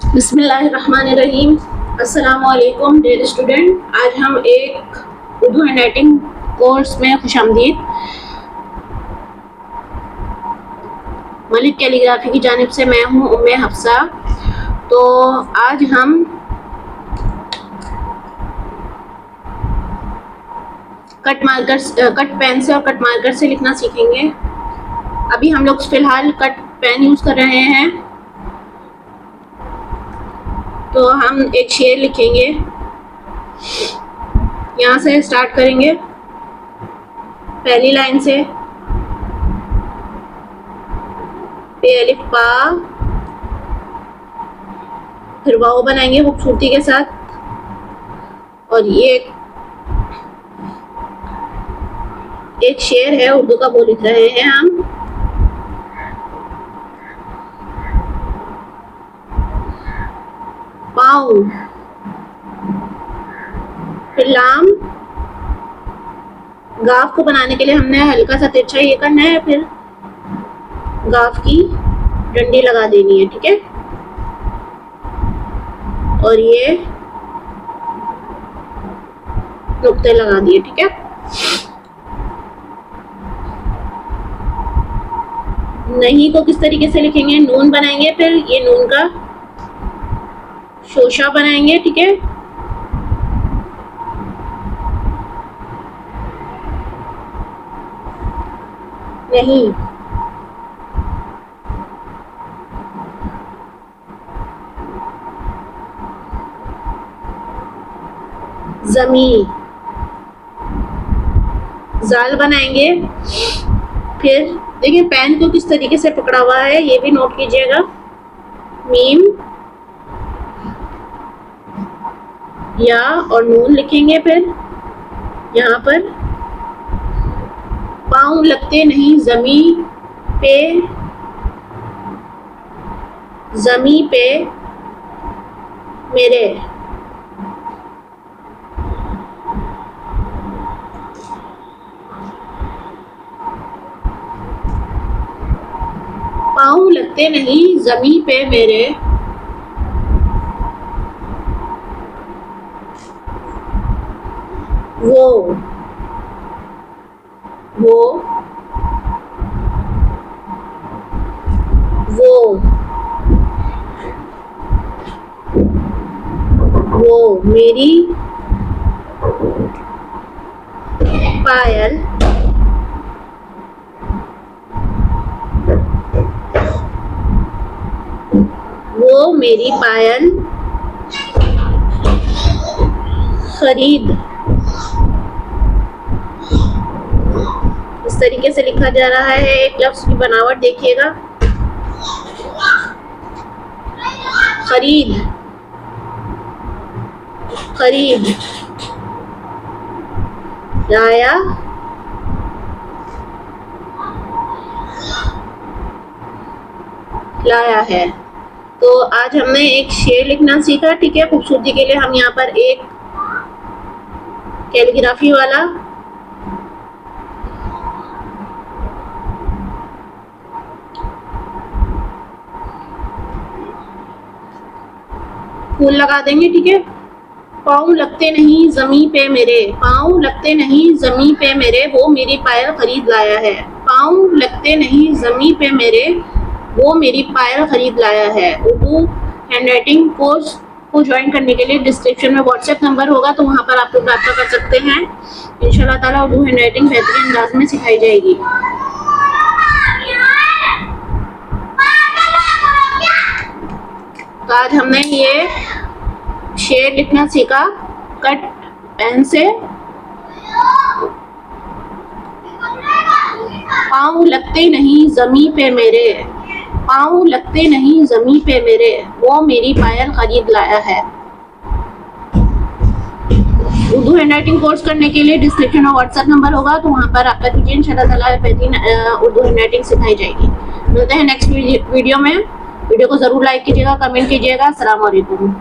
बिस्मिल्लाहिर्रहमानिर्रहीम। अस्सलामुअलैकुम dear student. आज हम एक उर्दू हैंडराइटिंग कोर्स में खुशामदीद। मलिक कैलीग्राफी की जानिब से मैं हूँ उम्मे हफ्सा। तो आज हम कट पेन से और कट मार्कर से लिखना सीखेंगे। अभी हम लोग फ़िलहाल कट पेन यूज़ कर रहे हैं। तो हम एक शेर लिखेंगे, यहाँ से स्टार्ट करेंगे पहली लाइन से। पे अलिफ पा, फिर वाव बनाएंगे खूबसूरती के साथ। और ये एक शेर है उर्दू का, वो लिख रहे हैं हम। पाँव, फिर लाम। गाफ को बनाने के लिए हमने हल्का सा तिरछा ये करना है, फिर गाफ की डंडी लगा देनी है, ठीक है। और ये नुक्ते लगा दिए, ठीक है। नहीं को किस तरीके से लिखेंगे, नून बनाएंगे, फिर ये नून का शोशा बनाएंगे, ठीक है। नहीं, जमी, जाल बनाएंगे। फिर देखिए पेन को किस तरीके से पकड़ा हुआ है, ये भी नोट कीजिएगा। मीम, या और नून लिखेंगे। फिर यहाँ पर पाँव लगते नहीं जमी पे मेरे। पाँव लगते नहीं जमी पे मेरे। वो मेरी पायल मेरी पायल खरीद। इस तरीके से लिखा जा रहा है। एक लफ्ज की बनावट देखिएगा, खरीद, लाया है। तो आज हमने एक शेर लिखना सीखा, ठीक है। खूबसूरती के लिए हम यहाँ पर एक कैलीग्राफी वाला फूल लगा देंगे, ठीक है। पाँव लगते नहीं जमी पे मेरे, पाँव लगते नहीं जमी पे मेरे, वो मेरी पायल खरीद लाया है। पाँव लगते नहीं जमी पे मेरे, वो मेरी पायल खरीद लाया है। उर्दू हैंडराइटिंग कोर्स को ज्वाइन करने के लिए डिस्क्रिप्शन में व्हाट्सएप नंबर होगा, तो वहाँ पर आप लोग रब्ता कर सकते हैं। इंशाल्लाह ताला उर्दू हैंडराइटिंग बेहतरीन अंदाज में सिखाई जाएगी। तो आज हमने ये शेर लिखना सीखा कट पेन से। पाँव लगते नहीं जमी पे मेरे, पाँव लगते नहीं जमी पे मेरे, वो मेरी पायल खरीद लाया है। उर्दू हैंडराइटिंग कोर्स करने के लिए डिस्क्रिप्शन में व्हाट्सएप नंबर होगा, तो वहाँ पर रब्ता कीजिए। इंशाल्लाह ताला बेहतरीन उर्दू हैंडराइटिंग सिखाई जाएगी। मिलते हैं नेक्स्ट वीडियो में। वीडियो को ज़रूर लाइक कीजिएगा, कमेंट कीजिएगा। अस्सलाम वालेकुम।